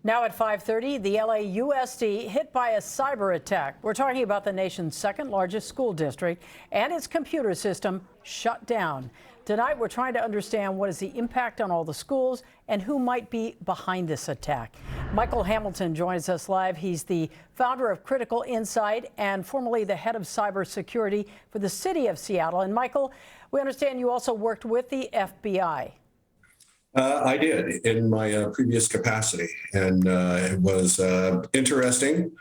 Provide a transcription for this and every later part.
Now at 5:30, the LAUSD hit by a cyber attack. We're talking about the nation's second largest school district and its computer system shut down. Tonight, we're trying to understand what is the impact on all the schools and who might be behind this attack. Michael Hamilton joins us live. He's the founder of Critical Insight and formerly the head of cybersecurity for the city of Seattle. And Michael, we understand you also worked with the FBI. I did in my previous capacity, and it was interesting.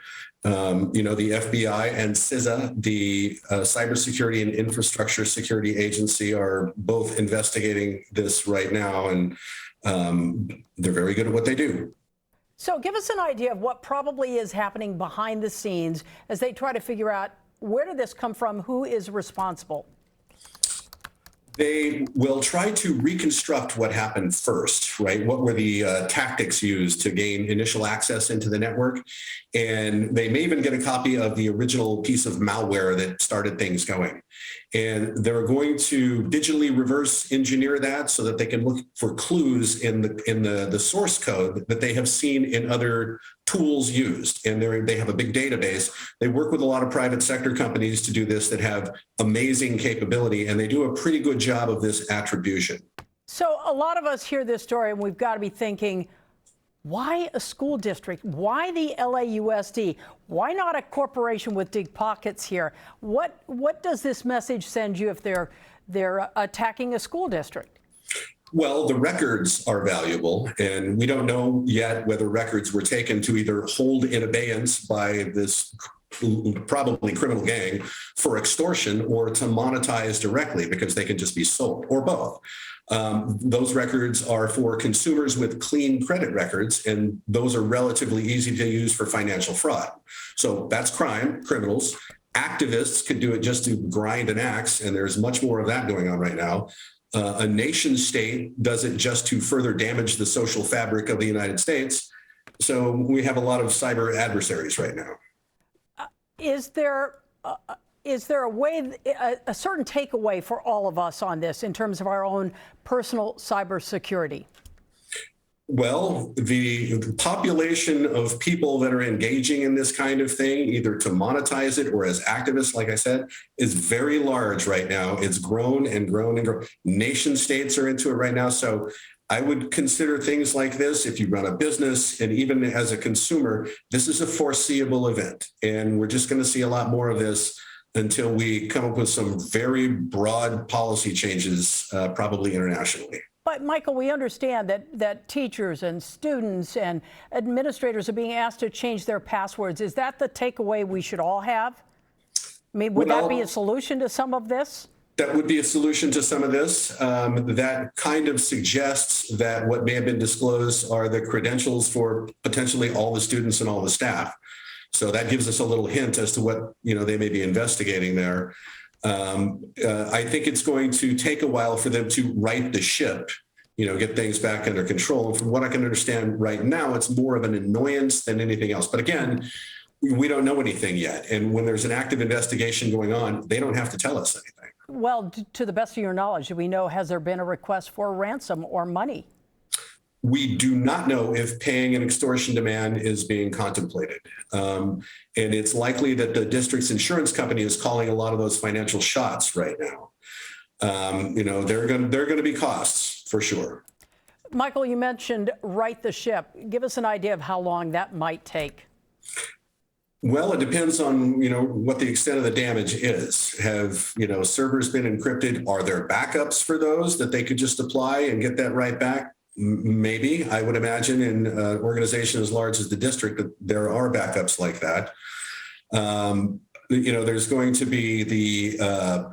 The FBI and CISA, the Cybersecurity and Infrastructure Security Agency, are both investigating this right now, and they're very good at what they do. So give us an idea of what probably is happening behind the scenes as they try to figure out where did this come from, who is responsible? They will try to reconstruct what happened first, right? What were the tactics used to gain initial access into the network? And they may even get a copy of the original piece of malware that started things going. And they're going to digitally reverse engineer that so that they can look for clues in the source code that they have seen in other tools used. And they have a big database. They work with a lot of private sector companies to do this that have amazing capability, and they do a pretty good job of this attribution. So a lot of us hear this story and we've got to be thinking, why a school district? Why the LAUSD? Why not a corporation with deep pockets here? What does this message send you if they're attacking a school district? Well, the records are valuable, and we don't know yet whether records were taken to either hold in abeyance by this probably criminal gang for extortion or to monetize directly because they can just be sold, or both. Those records are for consumers with clean credit records, and those are relatively easy to use for financial fraud. So that's crime, criminals. Activists could do it just to grind an axe, and there's much more of that going on right now. A nation state does it just to further damage the social fabric of the United States. So we have a lot of cyber adversaries right now. Is there a way, a certain takeaway for all of us on this in terms of our own personal cybersecurity? Well, the population of people that are engaging in this kind of thing, either to monetize it or as activists, like I said, is very large right now. It's grown and grown and grown. Nation states are into it right now. So I would consider things like this, if you run a business and even as a consumer, this is a foreseeable event. And we're just going to see a lot more of this until we come up with some very broad policy changes, probably internationally. But Michael, we understand that teachers and students and administrators are being asked to change their passwords. Is that the takeaway we should all have? I mean, would that be a solution to some of this? That would be a solution to some of this. That kind of suggests that what may have been disclosed are the credentials for potentially all the students and all the staff. So that gives us a little hint as to what they may be investigating there. I think it's going to take a while for them to right the ship, get things back under control. And from what I can understand right now, it's more of an annoyance than anything else. But again, we don't know anything yet. And when there's an active investigation going on, they don't have to tell us anything. Well, to the best of your knowledge, do we know, has there been a request for ransom or money? We do not know if paying an extortion demand is being contemplated. And it's likely that the district's insurance company is calling a lot of those financial shots right now. They're going to be costs for sure. Michael, you mentioned right the ship. Give us an idea of how long that might take. Well, it depends on, what the extent of the damage is. Have, servers been encrypted? Are there backups for those that they could just apply and get that right back? Maybe. I would imagine in an organization as large as the district that there are backups like that. There's going to be the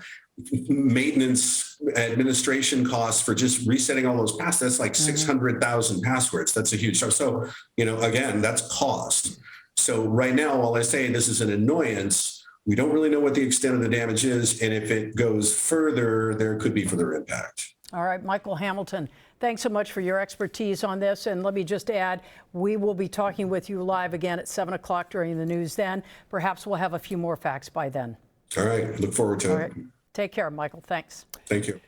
maintenance administration costs for just resetting all those passwords. That's like 600,000 passwords. That's a huge. So, again, that's cost. So right now, while I say this is an annoyance, we don't really know what the extent of the damage is. And if it goes further, there could be further impact. All right, Michael Hamilton, thanks so much for your expertise on this. And let me just add, we will be talking with you live again at 7 o'clock during the news then. Perhaps we'll have a few more facts by then. All right. Look forward to it. Take care, Michael. Thanks. Thank you.